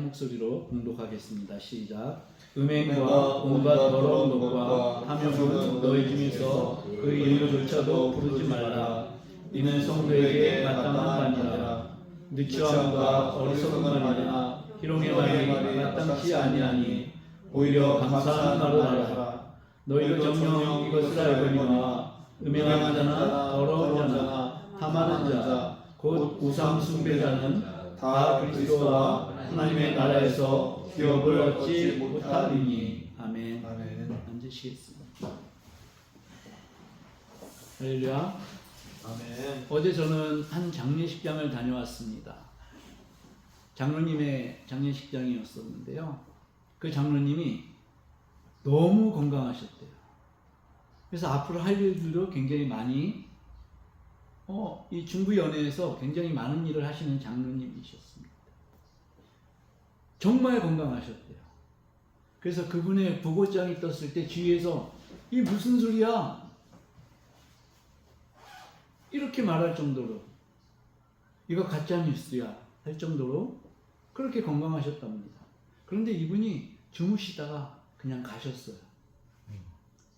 목소리로 봉독하겠습니다. 시작. 음행과 온갖 더러운 것과 탐욕은 너희 중에서 그 이름조차도 부르지 말라. 이는 성도에게 마땅한 말이라. 느취함과 어리석은 말이나 희롱의 말이 마땅치 아니하니 오히려 감사하는 말로 하라. 너희도 정녕 이것을 알거니와 음행하는 자나 더러운 자나 탐하는 자 곧 우상 숭배자는 다 그리스도와 하나님의 나라에서 기업을 얻지 못하리니. 아멘. 앉으시겠습니다. 할렐루야. 아멘. 어제 저는 한 장례식장을 다녀왔습니다. 장로님의 장례식장이었었는데요. 그 장로님이 너무 건강하셨대요. 그래서 앞으로 할 일들도 굉장히 많이 이 중부 연회에서 굉장히 많은 일을 하시는 장로님이셨습니다. 정말 건강하셨대요. 그래서 그분의 부고장이 떴을 때 주위에서 이 무슨 소리야? 이렇게 말할 정도로 이거 가짜 뉴스야 할 정도로 그렇게 건강하셨답니다. 그런데 이분이 주무시다가 그냥 가셨어요.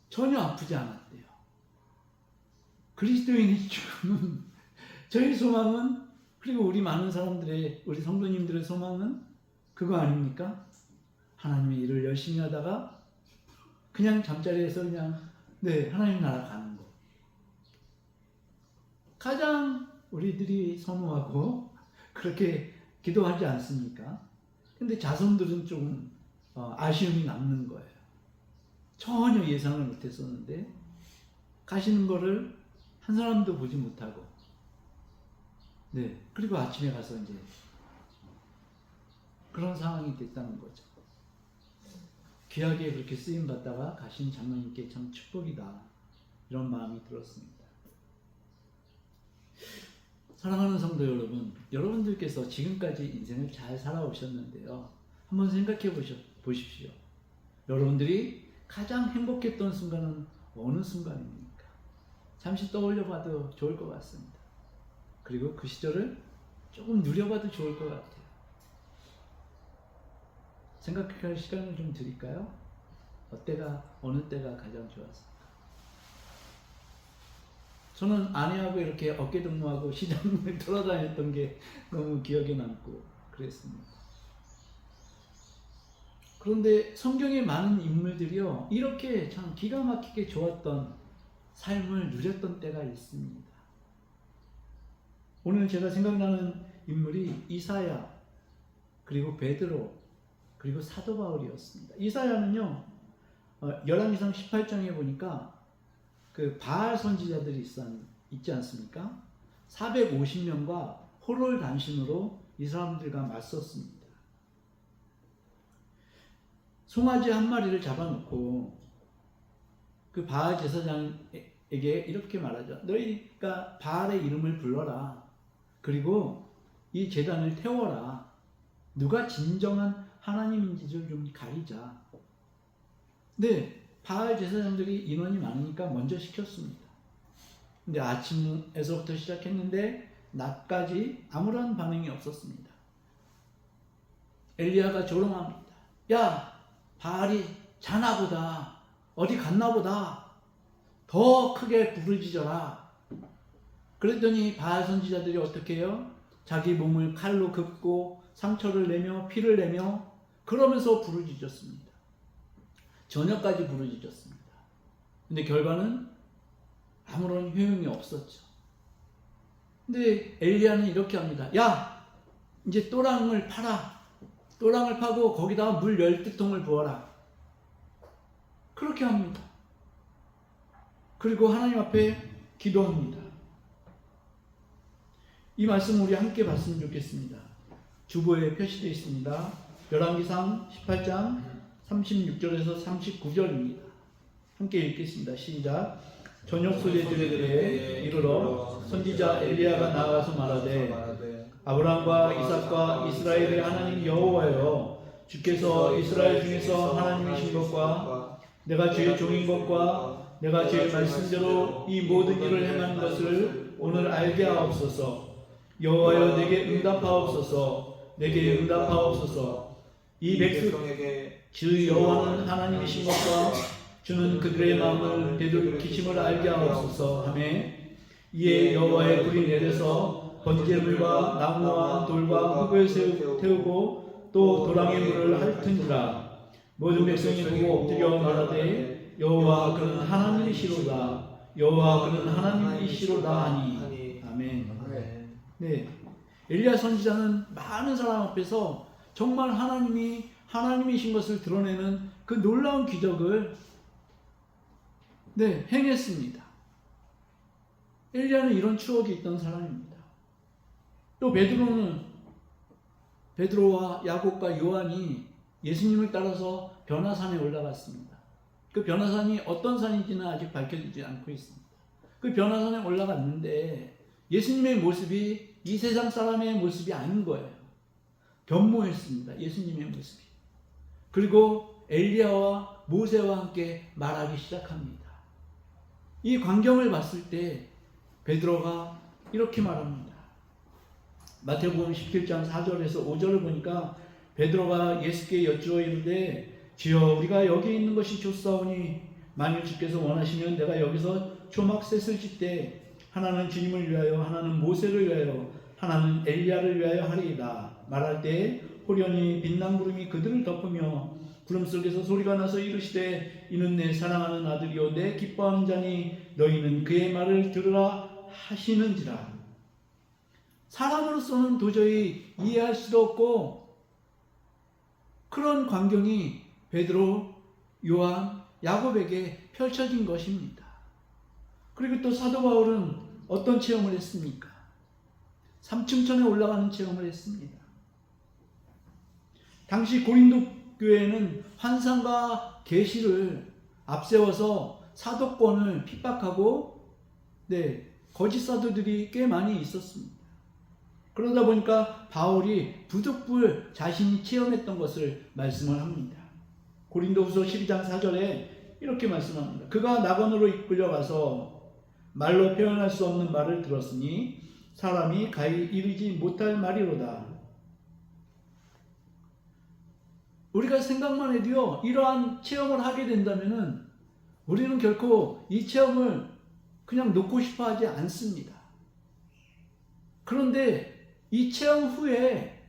전혀 아프지 않았대요. 그리스도인의 죽음은 저희 소망은, 그리고 우리 많은 사람들의, 우리 성도님들의 소망은 그거 아닙니까? 하나님의 일을 열심히 하다가 그냥 잠자리에서 그냥 하나님 나라 가는 거. 가장 우리들이 선호하고 그렇게 기도하지 않습니까? 근데 자손들은 좀 아쉬움이 남는 거예요. 전혀 예상을 못했었는데 가시는 거를 한 사람도 보지 못하고, 그리고 아침에 가서 이제 그런 상황이 됐다는 거죠. 귀하게 그렇게 쓰임 받다가 가신 장로님께 참 축복이다, 이런 마음이 들었습니다. 사랑하는 성도 여러분, 여러분들께서 지금까지 인생을 잘 살아오셨는데요. 한번 생각해 보십시오. 여러분들이 가장 행복했던 순간은 어느 순간입니까? 잠시 떠올려 봐도 좋을 것 같습니다. 그리고 그 시절을 조금 누려봐도 좋을 것 같아요. 생각할 시간을 좀 드릴까요? 어느 때가 가장 좋았을까? 저는 아내하고 이렇게 어깨동무하고 시장을 돌아다녔던 게 너무 기억에 남고 그랬습니다. 그런데 성경에 많은 인물들이요, 이렇게 참 기가 막히게 좋았던 삶을 누렸던 때가 있습니다. 오늘 제가 생각나는 인물이 이사야, 그리고 베드로, 그리고 사도 바울이었습니다. 이사야는요, 열왕기상 18장에 보니까 그 바알 선지자들이 있지 않습니까? 450명과 호롤 단신으로 이 사람들과 맞섰습니다. 송아지 한 마리를 잡아놓고 그 바알 제사장에게 이렇게 말하죠. 너희가 바알의 이름을 불러라. 그리고 이 제단을 태워라. 누가 진정한 하나님인지를 좀 가리자. 바알 제사장들이 인원이 많으니까 먼저 시켰습니다. 근데 아침에서부터 시작했는데 낮까지 아무런 반응이 없었습니다. 엘리야가 조롱합니다. 야, 바알이 자나보다, 어디 갔나보다, 더 크게 부르짖어라. 그랬더니 바알 선지자들이 어떻게 해요? 자기 몸을 칼로 긋고 상처를 내며 피를 내며 그러면서 부르짖었습니다. 저녁까지 부르짖었습니다. 근데 결과는 아무런 효용이 없었죠. 근데 엘리야는 이렇게 합니다. 야, 이제 또랑을 파라. 또랑을 파고 거기다가 물 12통을 부어라. 그렇게 합니다. 그리고 하나님 앞에 기도합니다. 이 말씀 우리 함께 봤으면 좋겠습니다. 주보에 표시되어 있습니다. 열왕기상 18장 36절에서 39절입니다. 함께 읽겠습니다. 시작. 저녁 소재 들을 때에 이르러 선지자 엘리야가 나아가서 말하되 아브라함과 이삭과 이스라엘의 하나님 여호와여, 주께서 이스라엘 중에서 하나님이신 것과 내가 주의 종인 것과 내가 주의 말씀대로 이 모든 일을 행한 것을 오늘 알게 하옵소서. 여호와여, 내게 응답하옵소서. 내게 응답하옵소서. 이 백성에게 주 여호와는 하나님이신 것과 주는 그들의 마음을 되돌이키심을 알게 하옵소서 하며 이에 여호와의 불이 내려서 번제물과 나무와 돌과 흙을 태우고 또 도랑의 물을 핥은지라 모든 백성이 보고 엎드려 말하되 여호와 그는 하나님이시로다 여호와 그는 하나님이시로다 하니 아멘. 네, 엘리야 선지자는 많은 사람 앞에서 정말 하나님이 하나님이신 것을 드러내는 그 놀라운 기적을 행했습니다. 엘리야는 이런 추억이 있던 사람입니다. 또 베드로와 야곱과 요한이 예수님을 따라서 변화산에 올라갔습니다. 그 변화산이 어떤 산인지는 아직 밝혀지지 않고 있습니다. 그 변화산에 올라갔는데 예수님의 모습이 이 세상 사람의 모습이 아닌 거예요. 변모했습니다. 예수님의 모습이. 그리고 엘리야와 모세와 함께 말하기 시작합니다. 이 광경을 봤을 때 베드로가 이렇게 말합니다. 마태복음 17장 4절에서 5절을 보니까 베드로가 예수께 여쭈어 이르되 주여 우리가 여기 있는 것이 좋사오니 만일 주께서 원하시면 내가 여기서 초막셋을 짓되 하나는 주님을 위하여 하나는 모세를 위하여 하나는 엘리야를 위하여 하리이다. 말할 때 호련히 빛난 구름이 그들을 덮으며 구름 속에서 소리가 나서 이르시되 이는 내 사랑하는 아들이요 내 기뻐하는 자니 너희는 그의 말을 들으라 하시는지라. 사람으로서는 도저히 이해할 수도 없고 그런 광경이 베드로, 요한, 야곱에게 펼쳐진 것입니다. 그리고 또 사도 바울은 어떤 체험을 했습니까? 삼층천에 올라가는 체험을 했습니다. 당시 고린도 교회는 환상과 계시를 앞세워서 사도권을 핍박하고 거짓 사도들이 꽤 많이 있었습니다. 그러다 보니까 바울이 부득불 자신이 체험했던 것을 말씀을 합니다. 고린도후서 12장 4절에 이렇게 말씀합니다. 그가 낙원으로 이끌려가서 말로 표현할 수 없는 말을 들었으니 사람이 가히 이르지 못할 말이로다. 우리가 생각만 해도요, 이러한 체험을 하게 된다면은 우리는 결코 이 체험을 그냥 놓고 싶어 하지 않습니다. 그런데 이 체험 후에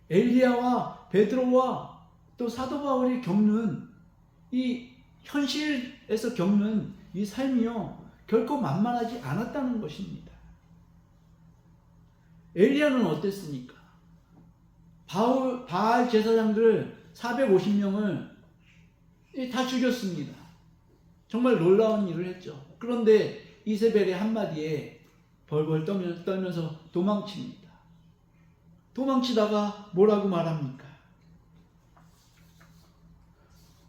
엘리야와 베드로와 또 사도 바울이 겪는 이 현실에서 겪는 이 삶이요, 결코 만만하지 않았다는 것입니다. 엘리야는 어땠습니까? 바알 제사장들 450명을 다 죽였습니다. 정말 놀라운 일을 했죠. 그런데 이세벨의 한마디에 벌벌 떨면서 도망칩니다. 도망치다가 뭐라고 말합니까?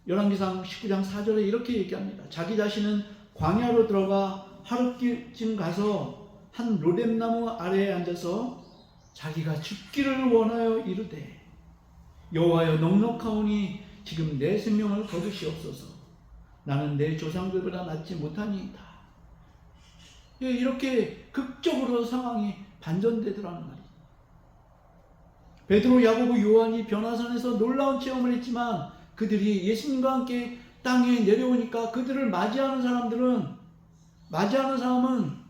열왕기상 19장 4절에 이렇게 얘기합니다. 자기 자신은 광야로 들어가 하룻길쯤 가서 한 로뎀나무 아래에 앉아서 자기가 죽기를 원하여 이르되 여호와여 넉넉하오니 지금 내 생명을 거두시옵소서. 나는 내 조상들보다 낫지 못하니이다. 이렇게 극적으로 상황이 반전되더라는 말이죠. 베드로, 야고보, 요한이 변화산에서 놀라운 체험을 했지만 그들이 예수님과 함께 땅에 내려오니까 그들을 맞이하는 사람은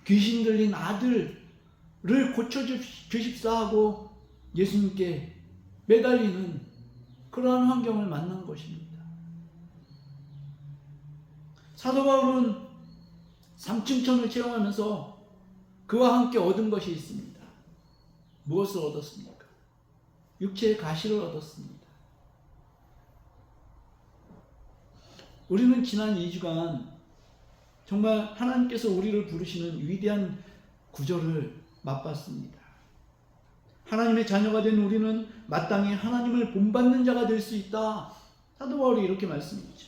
귀신 들린 아들을 고쳐주십사 하고 예수님께 매달리는 그러한 환경을 만난 것입니다. 사도 바울은 삼층천을 체험하면서 그와 함께 얻은 것이 있습니다. 무엇을 얻었습니까? 육체의 가시를 얻었습니다. 우리는 지난 2주간 정말 하나님께서 우리를 부르시는 위대한 구절을 맛봤습니다. 하나님의 자녀가 된 우리는 마땅히 하나님을 본받는 자가 될 수 있다. 사도 바울이 이렇게 말씀이죠.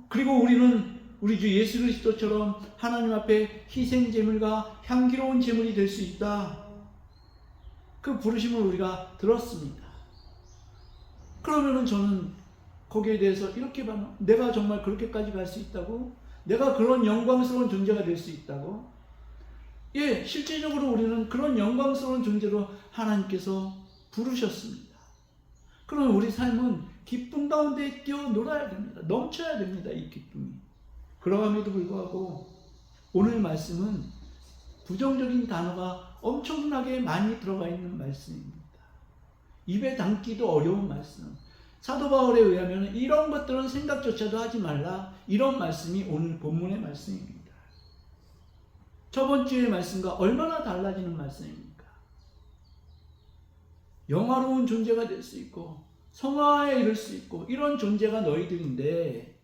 그리고 우리는 우리 주 예수 그리스도처럼 하나님 앞에 희생 제물과 향기로운 제물이 될 수 있다. 그 부르심을 우리가 들었습니다. 그러면은 저는 거기에 대해서 이렇게 봐요. 내가 정말 그렇게까지 갈 수 있다고? 내가 그런 영광스러운 존재가 될 수 있다고? 예, 실제적으로 우리는 그런 영광스러운 존재로 하나님께서 부르셨습니다. 그럼 우리 삶은 기쁨 가운데 뛰어놀아야 됩니다. 넘쳐야 됩니다. 이 기쁨이. 그러함에도 불구하고 오늘 말씀은 부정적인 단어가 엄청나게 많이 들어가 있는 말씀입니다. 입에 담기도 어려운 말씀. 사도 바울에 의하면 이런 것들은 생각조차도 하지 말라. 이런 말씀이 오늘 본문의 말씀입니다. 저번 주의 말씀과 얼마나 달라지는 말씀입니까? 영화로운 존재가 될 수 있고 성화에 이를 수 있고 이런 존재가 너희들인데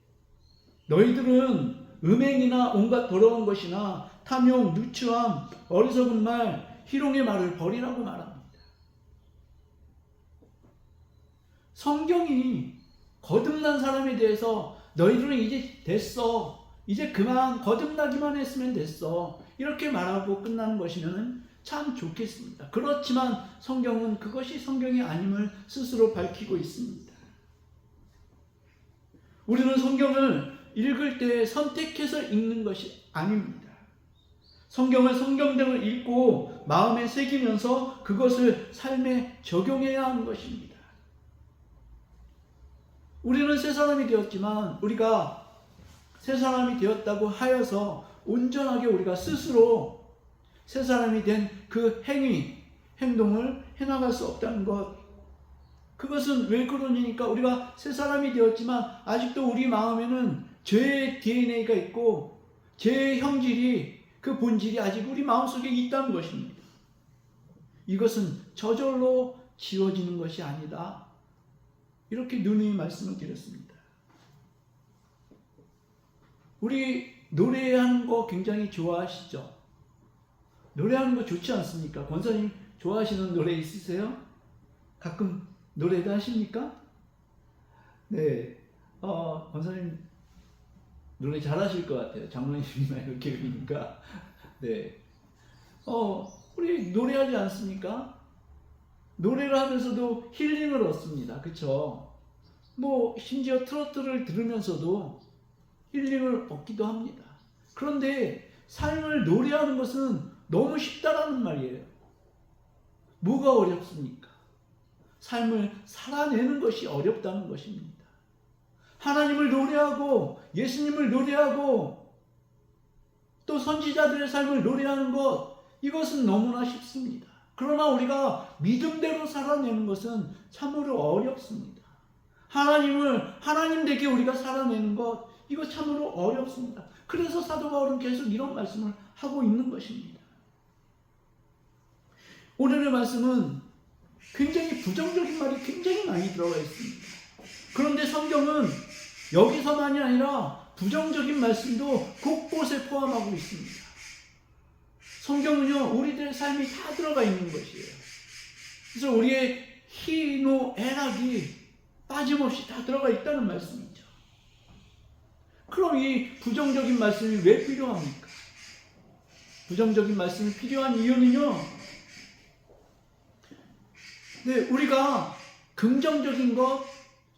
너희들은 음행이나 온갖 더러운 것이나 탐욕, 누추함, 어리석은 말, 희롱의 말을 버리라고 말합니다. 성경이 거듭난 사람에 대해서 너희들은 이제 됐어. 이제 그만 거듭나기만 했으면 됐어. 이렇게 말하고 끝나는 것이면 참 좋겠습니다. 그렇지만 성경은 그것이 성경이 아님을 스스로 밝히고 있습니다. 우리는 성경을 읽을 때 선택해서 읽는 것이 아닙니다. 성경을 성경대로 읽고 마음에 새기면서 그것을 삶에 적용해야 하는 것입니다. 우리는 새 사람이 되었지만 우리가 새 사람이 되었다고 하여서 온전하게 우리가 스스로 새 사람이 된 그 행동을 해나갈 수 없다는 것. 그것은 왜 그러니까 우리가 새 사람이 되었지만 아직도 우리 마음에는 죄의 DNA가 있고 죄의 형질이 그 본질이 아직 우리 마음속에 있다는 것입니다. 이것은 저절로 지워지는 것이 아니다. 이렇게 누누이 말씀을 드렸습니다. 우리 노래하는 거 굉장히 좋아하시죠? 노래하는 거 좋지 않습니까? 권사님 좋아하시는 노래 있으세요? 가끔 노래도 하십니까? 네, 권사님 노래 잘하실 것 같아요. 장로님이나 이렇게 보니까. 네, 우리 노래하지 않습니까? 노래를 하면서도 힐링을 얻습니다. 그렇죠? 뭐 심지어 트로트를 들으면서도 힐링을 얻기도 합니다. 그런데 삶을 노래하는 것은 너무 쉽다라는 말이에요. 뭐가 어렵습니까? 삶을 살아내는 것이 어렵다는 것입니다. 하나님을 노래하고 예수님을 노래하고 또 선지자들의 삶을 노래하는 것, 이것은 너무나 쉽습니다. 그러나 우리가 믿음대로 살아내는 것은 참으로 어렵습니다. 하나님 되게 우리가 살아내는 것, 이거 참으로 어렵습니다. 그래서 사도 바울은 계속 이런 말씀을 하고 있는 것입니다. 오늘의 말씀은 굉장히 부정적인 말이 굉장히 많이 들어가 있습니다. 그런데 성경은 여기서만이 아니라 부정적인 말씀도 곳곳에 포함하고 있습니다. 성경은요, 우리들의 삶이 다 들어가 있는 것이에요. 그래서 우리의 희노애락이 빠짐없이 다 들어가 있다는 말씀이죠. 그럼 이 부정적인 말씀이 왜 필요합니까? 부정적인 말씀이 필요한 이유는요, 네, 우리가 긍정적인 것,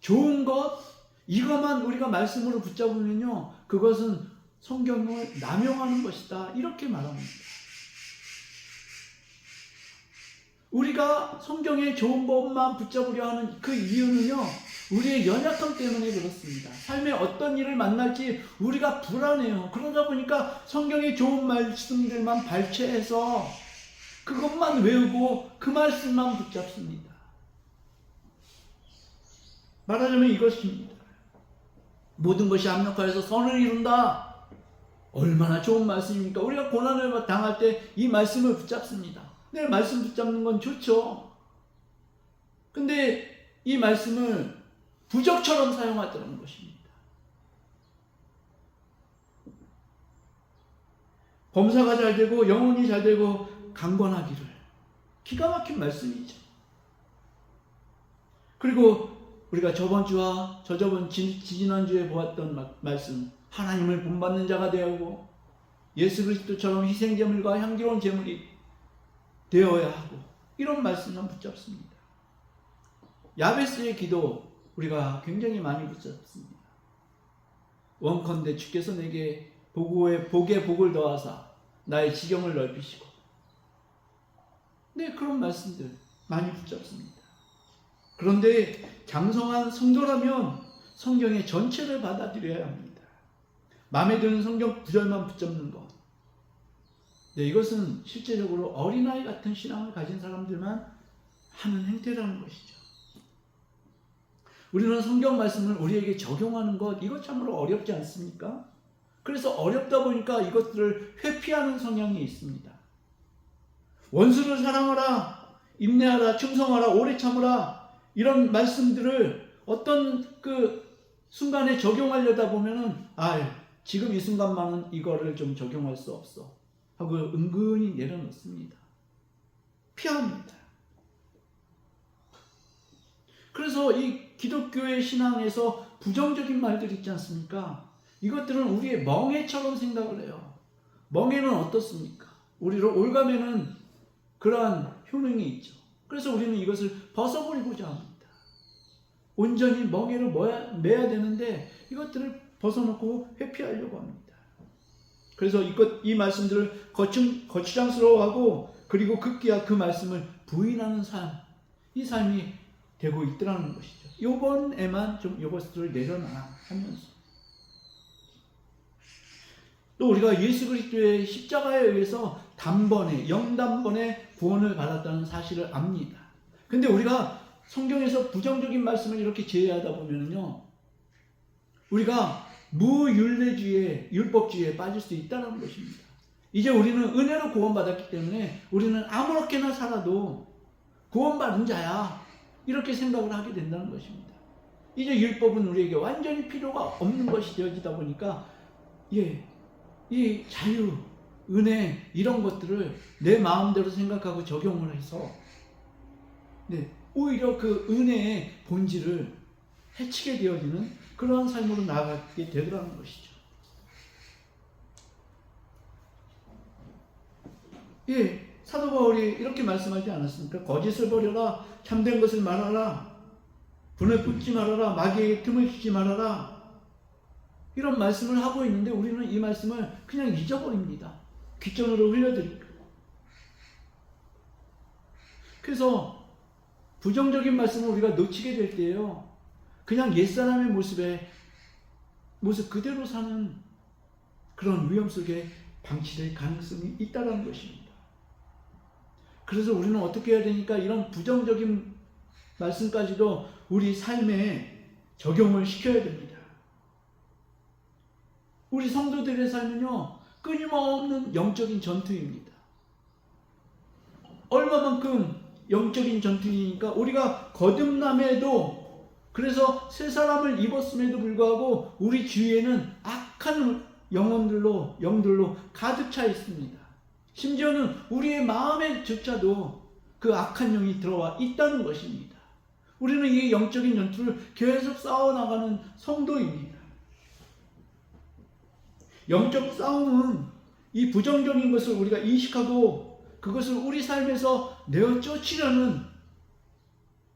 좋은 것, 이것만 우리가 말씀으로 붙잡으면요, 그것은 성경을 남용하는 것이다. 이렇게 말합니다. 우리가 성경의 좋은 것만 붙잡으려 하는 그 이유는요, 우리의 연약함 때문에 그렇습니다. 삶에 어떤 일을 만날지 우리가 불안해요. 그러다 보니까 성경의 좋은 말씀들만 발췌해서 그것만 외우고 그 말씀만 붙잡습니다. 말하자면 이것입니다. 모든 것이 합력하여서 선을 이룬다. 얼마나 좋은 말씀입니까? 우리가 고난을 당할 때 이 말씀을 붙잡습니다. 네, 말씀 붙잡는 건 좋죠. 근데 이 말씀을 부적처럼 사용하더라는 것입니다. 범사가 잘 되고 영혼이 잘 되고 강건하기를. 기가 막힌 말씀이죠. 그리고 우리가 저번 주와 지난주에 보았던 말씀, 하나님을 본받는 자가 되고 예수 그리스도처럼 희생제물과 향기로운 제물이 되어야 하고, 이런 말씀만 붙잡습니다. 야베스의 기도 우리가 굉장히 많이 붙잡습니다. 원컨대 주께서 내게 복에 복을 더하사 나의 지경을 넓히시고. 네, 그런 말씀들 많이 붙잡습니다. 그런데 장성한 성도라면 성경의 전체를 받아들여야 합니다. 마음에 드는 성경 구절만 붙잡는 것. 네, 이것은 실제적으로 어린아이 같은 신앙을 가진 사람들만 하는 행태라는 것이죠. 우리는 성경 말씀을 우리에게 적용하는 것, 이것 참으로 어렵지 않습니까? 그래서 어렵다 보니까 이것들을 회피하는 성향이 있습니다. 원수를 사랑하라, 인내하라, 충성하라, 오래 참으라, 이런 말씀들을 어떤 그 순간에 적용하려다 보면은 지금 이 순간만은 이거를 좀 적용할 수 없어 하고 은근히 내려놓습니다. 피합니다. 그래서 이 기독교의 신앙에서 부정적인 말들 있지 않습니까? 이것들은 우리의 멍해처럼 생각을 해요. 멍해는 어떻습니까? 우리를 올가매는 그러한 효능이 있죠. 그래서 우리는 이것을 벗어버리고자 합니다. 온전히 멍해를 매야 되는데 이것들을 벗어놓고 회피하려고 합니다. 그래서 이 말씀들을 거추장스러워하고 그리고 급기야 그 말씀을 부인하는 삶, 이 삶이 되고 있더라는 것이죠. 요번에만 좀 이것들을 내려놔 하면서 또 우리가 예수 그리스도의 십자가에 의해서 영단번에 구원을 받았다는 사실을 압니다. 근데 우리가 성경에서 부정적인 말씀을 이렇게 제외하다 보면요, 우리가 무율례주의, 율법주의에 빠질 수 있다는 것입니다. 이제 우리는 은혜로 구원받았기 때문에 우리는 아무렇게나 살아도 구원받은 자야, 이렇게 생각을 하게 된다는 것입니다. 이제 율법은 우리에게 완전히 필요가 없는 것이 되어지다 보니까 이 자유, 은혜 이런 것들을 내 마음대로 생각하고 적용을 해서 오히려 그 은혜의 본질을 해치게 되어지는 그러한 삶으로 나아가게 되더라는 것이죠. 사도 바울이 이렇게 말씀하지 않았습니까? 거짓을 버려라, 참된 것을 말하라, 분을 붓지 말아라, 마귀에게 틈을 주지 말아라, 이런 말씀을 하고 있는데 우리는 이 말씀을 그냥 잊어버립니다. 귓전으로 흘려드립니다. 그래서 부정적인 말씀을 우리가 놓치게 될 때에요, 그냥 옛사람의 모습 그대로 사는 그런 위험 속에 방치될 가능성이 있다는 것입니다. 그래서 우리는 어떻게 해야 되니까 이런 부정적인 말씀까지도 우리 삶에 적용을 시켜야 됩니다. 우리 성도들의 삶은요, 끊임없는 영적인 전투입니다. 얼마만큼 영적인 전투이니까 우리가 거듭남에도, 그래서 새 사람을 입었음에도 불구하고 우리 주위에는 악한 영들로 가득 차 있습니다. 심지어는 우리의 마음에조차도 그 악한 영이 들어와 있다는 것입니다. 우리는 이 영적인 전투를 계속 싸워나가는 성도입니다. 영적 싸움은 이 부정적인 것을 우리가 인식하고 그것을 우리 삶에서 내어 쫓으려는,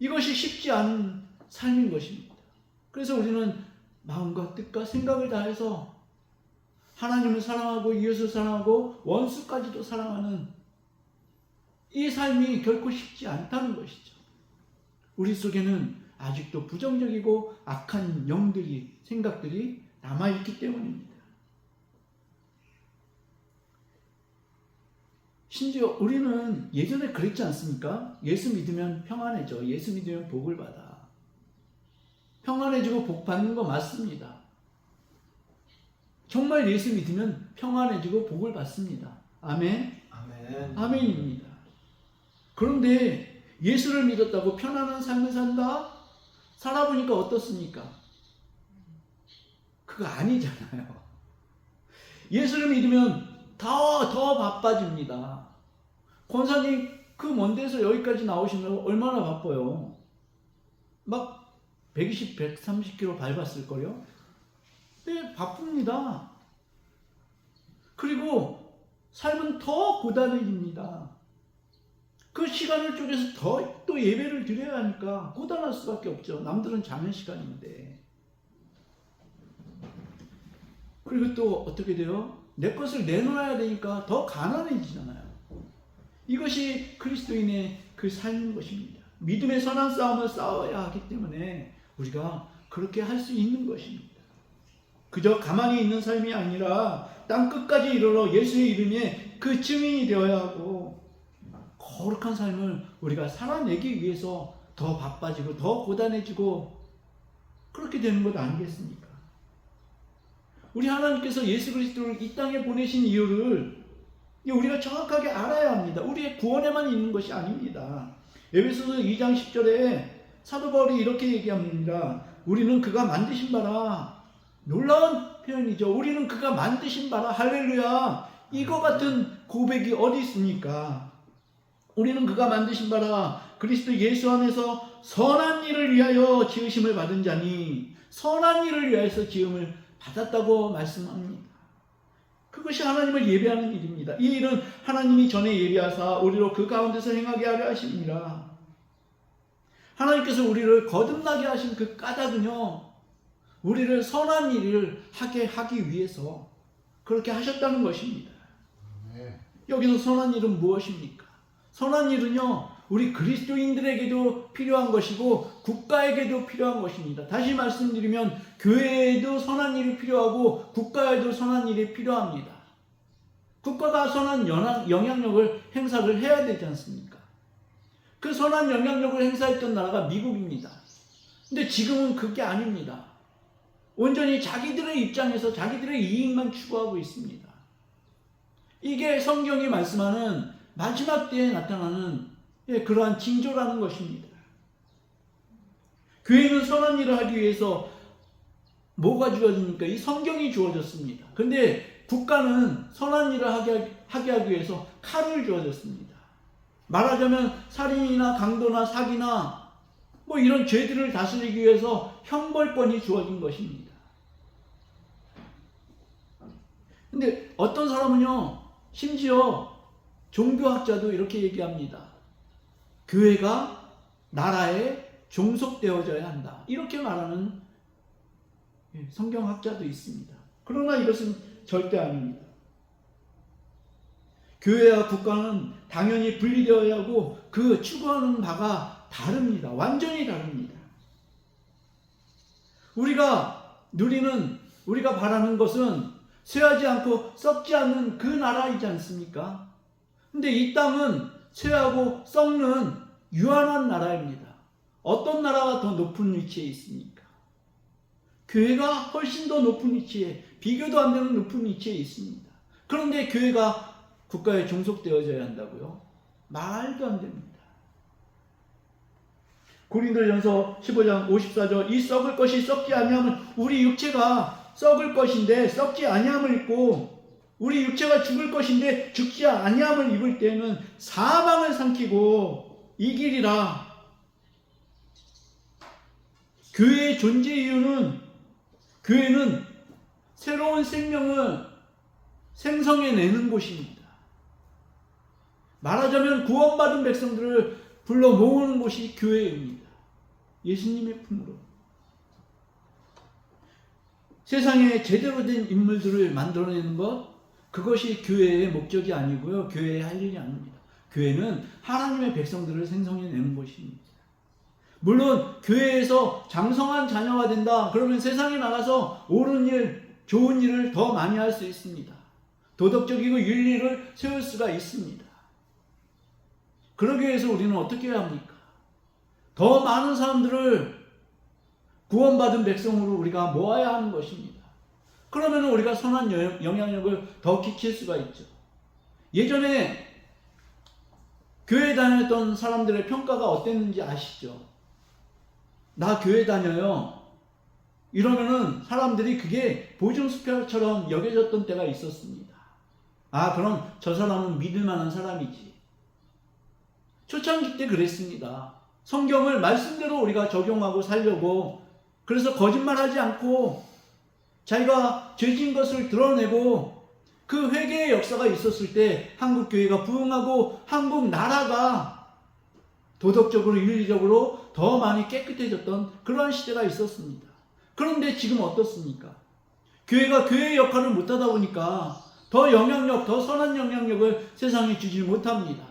이것이 쉽지 않은 삶인 것입니다. 그래서 우리는 마음과 뜻과 생각을 다해서 하나님을 사랑하고 이웃을 사랑하고 원수까지도 사랑하는 이 삶이 결코 쉽지 않다는 것이죠. 우리 속에는 아직도 부정적이고 악한 생각들이 남아있기 때문입니다. 심지어 우리는 예전에 그랬지 않습니까? 예수 믿으면 평안해져. 예수 믿으면 복을 받아. 평안해지고 복 받는 거 맞습니다. 정말 예수 믿으면 평안해지고 복을 받습니다. 아멘? 아멘. 아멘입니다. 그런데 예수를 믿었다고 편안한 삶을 산다? 살아보니까 어떻습니까? 그거 아니잖아요. 예수를 믿으면 더 바빠집니다. 권사님 그 먼 데서 여기까지 나오시면 얼마나 바빠요. 막 120, 130km 밟았을걸요? 네, 바쁩니다. 그리고 삶은 더 고단해집니다. 그 시간을 쪼개서 더 또 예배를 드려야 하니까 고단할 수밖에 없죠. 남들은 자는 시간인데. 그리고 또 어떻게 돼요? 내 것을 내놓아야 되니까 더 가난해지잖아요. 이것이 그리스도인의 그 삶인 것입니다. 믿음의 선한 싸움을 싸워야 하기 때문에 우리가 그렇게 할 수 있는 것입니다. 그저 가만히 있는 삶이 아니라 땅 끝까지 이르러 예수의 이름에 그 증인이 되어야 하고, 거룩한 삶을 우리가 살아내기 위해서 더 바빠지고 더 고단해지고 그렇게 되는 것 아니겠습니까? 우리 하나님께서 예수 그리스도를 이 땅에 보내신 이유를 우리가 정확하게 알아야 합니다. 우리의 구원에만 있는 것이 아닙니다. 에베소서 2장 10절에 사도 바울이 이렇게 얘기합니다. 우리는 그가 만드신 바라. 놀라운 표현이죠. 우리는 그가 만드신 바라. 할렐루야. 이거 같은 고백이 어디 있습니까? 우리는 그가 만드신 바라 그리스도 예수 안에서 선한 일을 위하여 지으심을 받은 자니, 선한 일을 위하여서 지음을 받았다고 말씀합니다. 그것이 하나님을 예배하는 일입니다. 이 일은 하나님이 전에 예비하사 우리로 그 가운데서 행하게 하려 하십니다. 하나님께서 우리를 거듭나게 하신 그 까닭은요, 우리를 선한 일을 하게 하기 위해서 그렇게 하셨다는 것입니다. 여기서 선한 일은 무엇입니까? 선한 일은요, 우리 그리스도인들에게도 필요한 것이고 국가에게도 필요한 것입니다. 다시 말씀드리면 교회에도 선한 일이 필요하고 국가에도 선한 일이 필요합니다. 국가가 선한 영향력을 행사를 해야 되지 않습니까? 그 선한 영향력을 행사했던 나라가 미국입니다. 근데 지금은 그게 아닙니다. 온전히 자기들의 입장에서 자기들의 이익만 추구하고 있습니다. 이게 성경이 말씀하는 마지막 때에 나타나는 그러한 징조라는 것입니다. 교회는 선한 일을 하기 위해서 뭐가 주어집니까? 이 성경이 주어졌습니다. 근데 국가는 선한 일을 하게 하기 위해서 칼을 주어졌습니다. 말하자면 살인이나 강도나 사기나 뭐 이런 죄들을 다스리기 위해서 형벌권이 주어진 것입니다. 근데 어떤 사람은요, 심지어 종교학자도 이렇게 얘기합니다. 교회가 나라에 종속되어져야 한다. 이렇게 말하는 성경학자도 있습니다. 그러나 이것은 절대 아닙니다. 교회와 국가는 당연히 분리되어야 하고 그 추구하는 바가 다릅니다. 완전히 다릅니다. 우리가 누리는, 우리가 바라는 것은 쇠하지 않고 썩지 않는 그 나라이지 않습니까? 근데 이 땅은 쇠하고 썩는 유한한 나라입니다. 어떤 나라가 더 높은 위치에 있습니까? 교회가 훨씬 더 높은 위치에, 비교도 안 되는 높은 위치에 있습니다. 그런데 교회가 국가에 종속되어져야 한다고요? 말도 안 됩니다. 고린도전서 15장 54절, 이 썩을 것이 썩지 아니하면, 우리 육체가 썩을 것인데 썩지 아니함을 입고 우리 육체가 죽을 것인데 죽지 아니함을 입을 때에는 사망을 삼키고 이기리라. 교회의 존재 이유는, 교회는 새로운 생명을 생성해내는 곳입니다. 말하자면 구원받은 백성들을 불러 모으는 곳이 교회입니다. 예수님의 품으로. 세상에 제대로 된 인물들을 만들어내는 것, 그것이 교회의 목적이 아니고요, 교회의 할 일이 아닙니다. 교회는 하나님의 백성들을 생성해내는 것입니다. 물론 교회에서 장성한 자녀가 된다 그러면 세상에 나가서 옳은 일, 좋은 일을 더 많이 할 수 있습니다. 도덕적이고 윤리를 세울 수가 있습니다. 그러기 위해서 우리는 어떻게 해야 합니까? 더 많은 사람들을 구원받은 백성으로 우리가 모아야 하는 것입니다. 그러면 우리가 선한 영향력을 더 끼칠 수가 있죠. 예전에 교회 다녔던 사람들의 평가가 어땠는지 아시죠? 나 교회 다녀요. 이러면은 사람들이 그게 보증수표처럼 여겨졌던 때가 있었습니다. 아, 그럼 저 사람은 믿을 만한 사람이지. 초창기 때 그랬습니다. 성경을 말씀대로 우리가 적용하고 살려고, 그래서 거짓말하지 않고 자기가 죄진 것을 드러내고 그 회개의 역사가 있었을 때 한국 교회가 부흥하고 한국 나라가 도덕적으로 윤리적으로 더 많이 깨끗해졌던 그러한 시대가 있었습니다. 그런데 지금 어떻습니까? 교회가 교회의 역할을 못하다 보니까 더 영향력, 더 선한 영향력을 세상에 주지 못합니다.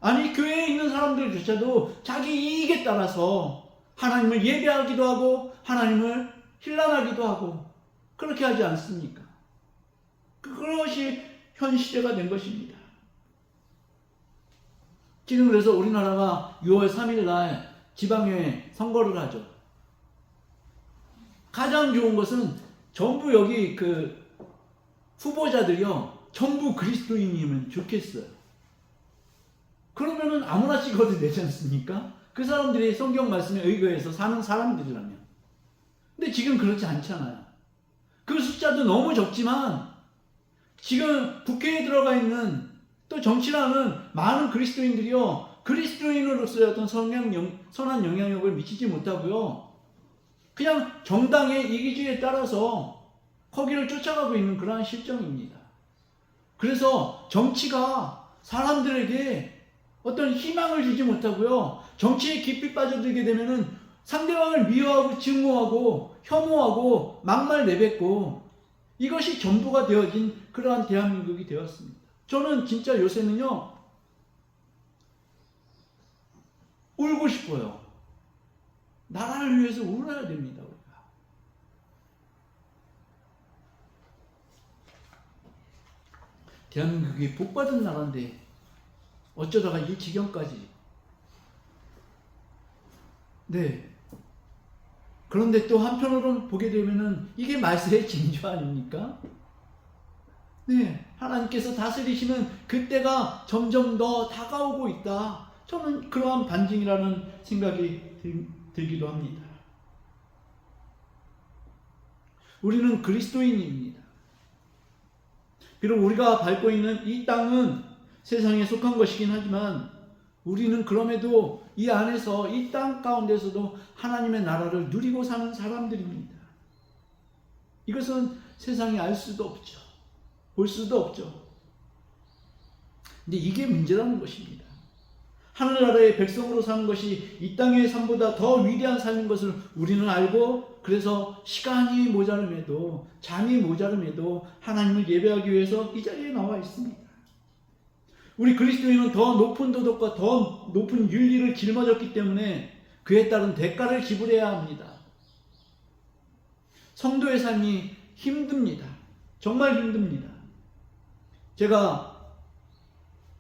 아니, 교회에 있는 사람들조차도 자기 이익에 따라서 하나님을 예배하기도 하고 하나님을 힐난하기도 하고 그렇게 하지 않습니까? 그것이 현 시대가 된 것입니다. 지금 그래서 우리나라가 6월 3일 날 지방에 선거를 하죠. 가장 좋은 것은 전부 여기 그 후보자들이요, 전부 그리스도인이면 좋겠어요. 그러면은 아무나 찍어도 되지 않습니까? 그 사람들이 성경 말씀에 의거해서 사는 사람들이라면. 근데 지금 그렇지 않잖아요. 그 숫자도 너무 적지만 지금 국회에 들어가 있는 또 정치라는 많은 그리스도인들이요, 그리스도인으로서의 어떤 선한 영향력을 미치지 못하고요, 그냥 정당의 이기주의에 따라서 거기를 쫓아가고 있는 그러한 실정입니다. 그래서 정치가 사람들에게 어떤 희망을 주지 못하고요, 정치에 깊이 빠져들게 되면은 상대방을 미워하고 증오하고 혐오하고 막말 내뱉고 이것이 전부가 되어진 그러한 대한민국이 되었습니다. 저는 진짜 요새는요, 울고 싶어요. 나라를 위해서 울어야 됩니다, 우리가. 대한민국이 복받은 나라인데 어쩌다가 이 지경까지. 네. 그런데 또 한편으로는 보게 되면은 이게 말세의 징조 아닙니까? 네. 하나님께서 다스리시는 그때가 점점 더 다가오고 있다. 저는 그러한 반증이라는 생각이 들기도 합니다. 우리는 그리스도인입니다. 비록 우리가 밟고 있는 이 땅은 세상에 속한 것이긴 하지만 우리는 그럼에도 이 안에서, 이 땅 가운데서도 하나님의 나라를 누리고 사는 사람들입니다. 이것은 세상이 알 수도 없죠. 볼 수도 없죠. 근데 이게 문제라는 것입니다. 하늘나라의 백성으로 사는 것이 이 땅의 삶보다 더 위대한 삶인 것을 우리는 알고, 그래서 시간이 모자름에도, 잠이 모자름에도 하나님을 예배하기 위해서 이 자리에 나와 있습니다. 우리 그리스도인은 더 높은 도덕과 더 높은 윤리를 짊어졌기 때문에 그에 따른 대가를 지불해야 합니다. 성도의 삶이 힘듭니다. 정말 힘듭니다. 제가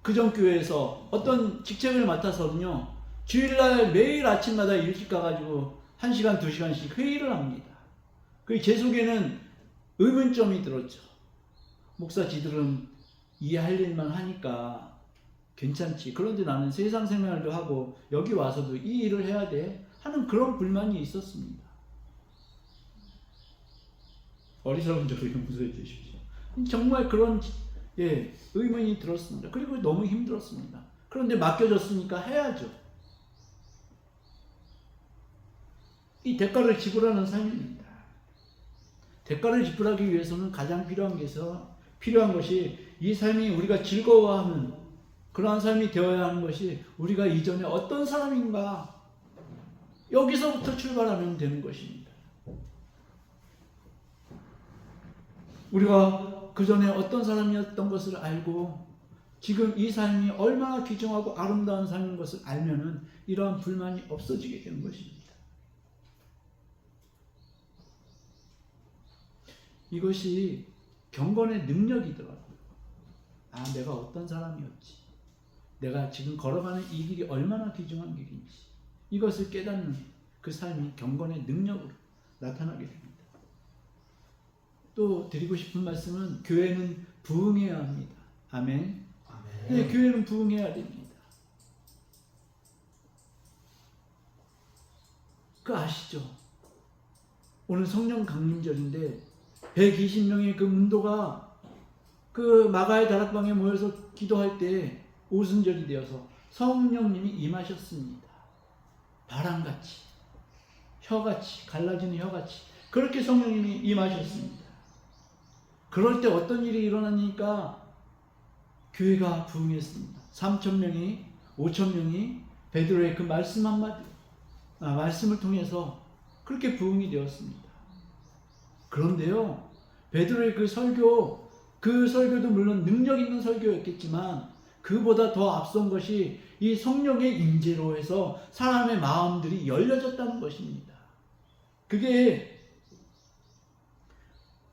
그전 교회에서 어떤 직책을 맡아서는요, 주일날 매일 아침마다 일찍 가가지고 1시간, 2시간씩 회의를 합니다. 제 속에는 의문점이 들었죠. 목사지들은 이해할 일만 하니까 괜찮지. 그런데 나는 세상 생활도 하고 여기 와서도 이 일을 해야 돼? 하는 그런 불만이 있었습니다. 어리석은 저를 용서해 주십시오. 정말 그런 의문이 들었습니다. 그리고 너무 힘들었습니다. 그런데 맡겨졌으니까 해야죠. 이 대가를 지불하는 삶입니다. 대가를 지불하기 위해서는 가장 필요한 것이 이 삶이 우리가 즐거워하는 그러한 삶이 되어야 하는 것이 우리가 이전에 어떤 사람인가, 여기서부터 출발하면 되는 것입니다. 우리가 그전에 어떤 사람이었던 것을 알고 지금 이 삶이 얼마나 귀중하고 아름다운 삶인 것을 알면은 이러한 불만이 없어지게 되는 것입니다. 이것이 경건의 능력이더라고요. 아, 내가 어떤 사람이었지. 내가 지금 걸어가는 이 길이 얼마나 귀중한 길인지. 이것을 깨닫는 그 삶이 경건의 능력으로 나타나게 됩니다. 또 드리고 싶은 말씀은 교회는 부흥해야 합니다. 아멘. 네, 교회는 부흥해야 됩니다. 아시죠? 오늘 성령 강림절인데 120명의 그 문도가 그 마가의 다락방에 모여서 기도할 때 오순절이 되어서 성령님이 임하셨습니다. 바람같이, 혀같이, 갈라지는 혀같이 그렇게 성령님이 임하셨습니다. 그럴 때 어떤 일이 일어나니까 교회가 부흥했습니다. 3,000명이, 5,000명이 베드로의 그 말씀 한마디, 말씀을 통해서 그렇게 부흥이 되었습니다. 그런데요, 베드로의 그 설교도 물론 능력 있는 설교였겠지만 그보다 더 앞선 것이 이 성령의 임재로 해서 사람의 마음들이 열려졌다는 것입니다. 그게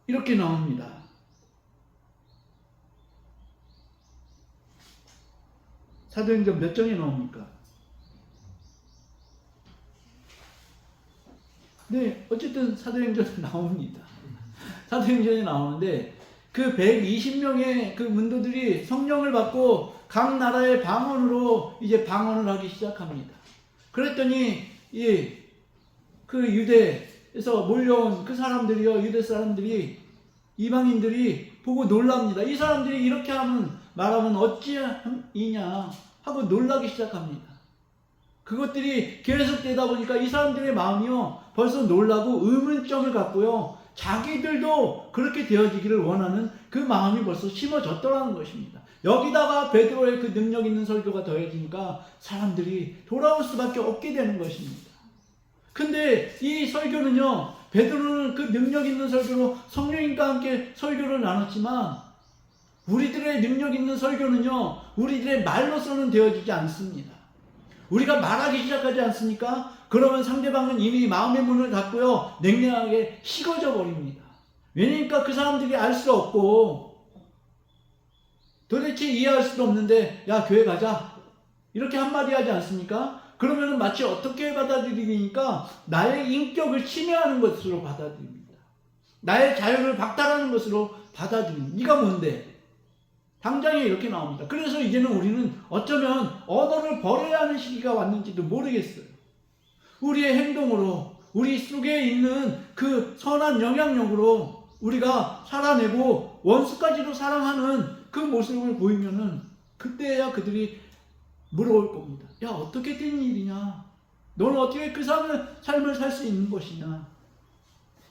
이렇게 나옵니다. 사도행전 몇 장에 나옵니까? 네, 어쨌든 사도행전에 나옵니다. 사도행전에 나오는데 그 120명의 그 문도들이 성령을 받고 각 나라의 방언으로 이제 방언을 하기 시작합니다. 그랬더니 그 유대에서 몰려온 그 사람들이요, 유대 사람들이, 이방인들이 보고 놀랍니다. 이 사람들이 이렇게 말하면 어찌이냐 하고 놀라기 시작합니다. 그것들이 계속되다 보니까 이 사람들의 마음이요 벌써 놀라고 의문점을 갖고요, 자기들도 그렇게 되어지기를 원하는 그 마음이 벌써 심어졌더라는 것입니다. 여기다가 베드로의 그 능력 있는 설교가 더해지니까 사람들이 돌아올 수밖에 없게 되는 것입니다. 근데 이 설교는요, 베드로는 그 능력 있는 설교로 성령님과 함께 설교를 나눴지만 우리들의 능력 있는 설교는요, 우리들의 말로서는 되어지지 않습니다. 우리가 말하기 시작하지 않습니까? 그러면 상대방은 이미 마음의 문을 닫고요, 냉랭하게 식어져 버립니다. 왜냐니까 그 사람들이 알 수 없고 도대체 이해할 수도 없는데, 야, 교회 가자, 이렇게 한마디 하지 않습니까? 그러면은 마치 어떻게 받아들이니까 나의 인격을 침해하는 것으로 받아들입니다. 나의 자유를 박탈하는 것으로 받아들입니다. 네가 뭔데? 당장에 이렇게 나옵니다. 그래서 이제는 우리는 어쩌면 언어를 버려야 하는 시기가 왔는지도 모르겠어요. 우리의 행동으로, 우리 속에 있는 그 선한 영향력으로 우리가 살아내고 원수까지도 사랑하는 그 모습을 보이면은 그때야 그들이 물어올 겁니다. 야, 어떻게 된 일이냐? 너는 어떻게 그 삶을 살 수 있는 것이냐?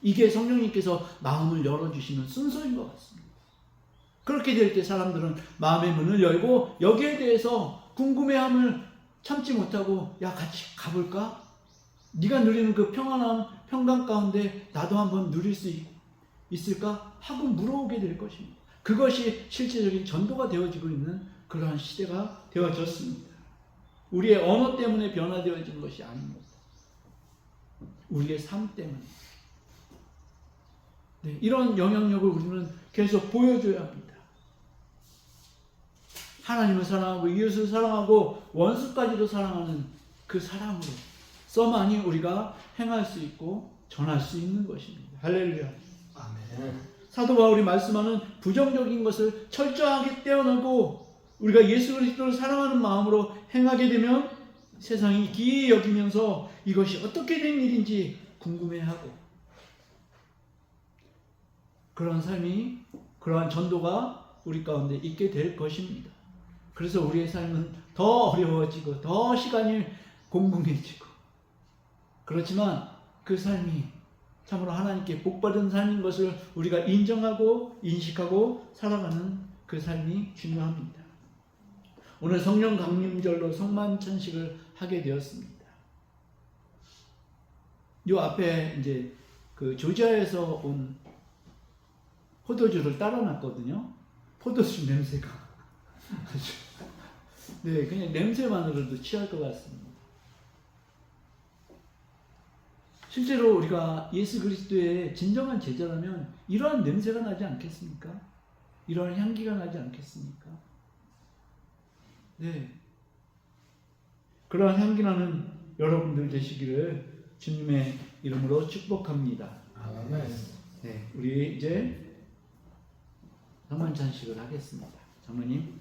이게 성령님께서 마음을 열어주시는 순서인 것 같습니다. 그렇게 될 때 사람들은 마음의 문을 열고 여기에 대해서 궁금해함을 참지 못하고, 야, 같이 가볼까? 네가 누리는 그 평안함, 평강 가운데 나도 한번 누릴 수 있을까? 하고 물어오게 될 것입니다. 그것이 실제적인 전도가 되어지고 있는 그러한 시대가 되어졌습니다. 우리의 언어 때문에 변화되어진 것이 아닙니다. 우리의 삶 때문에. 네, 이런 영향력을 우리는 계속 보여줘야 합니다. 하나님을 사랑하고 이웃을 사랑하고 원수까지도 사랑하는 그 사랑으로 써만이 우리가 행할 수 있고 전할 수 있는 것입니다. 할렐루야. 아멘. 사도 바울이 말씀하는 부정적인 것을 철저하게 떼어내고 우리가 예수 그리스도를 사랑하는 마음으로 행하게 되면 세상이 기이히 여기면서 이것이 어떻게 된 일인지 궁금해하고, 그러한 삶이, 그러한 전도가 우리 가운데 있게 될 것입니다. 그래서 우리의 삶은 더 어려워지고 더 시간이 공공해지고, 그렇지만 그 삶이 참으로 하나님께 복받은 삶인 것을 우리가 인정하고 인식하고 살아가는 그 삶이 중요합니다. 오늘 성령 강림절로 성만찬식을 하게 되었습니다. 요 앞에 이제 그 조지아에서 온 포도주를 따라 놨거든요. 포도주 냄새가 아주, 네, 그냥 냄새만으로도 취할 것 같습니다. 실제로 우리가 예수 그리스도의 진정한 제자라면 이러한 냄새가 나지 않겠습니까? 이러한 향기가 나지 않겠습니까? 네. 그러한 향기 나는 여러분들 되시기를 주님의 이름으로 축복합니다. 아멘. 네, 우리 이제 성만찬식을 하겠습니다. 장로님.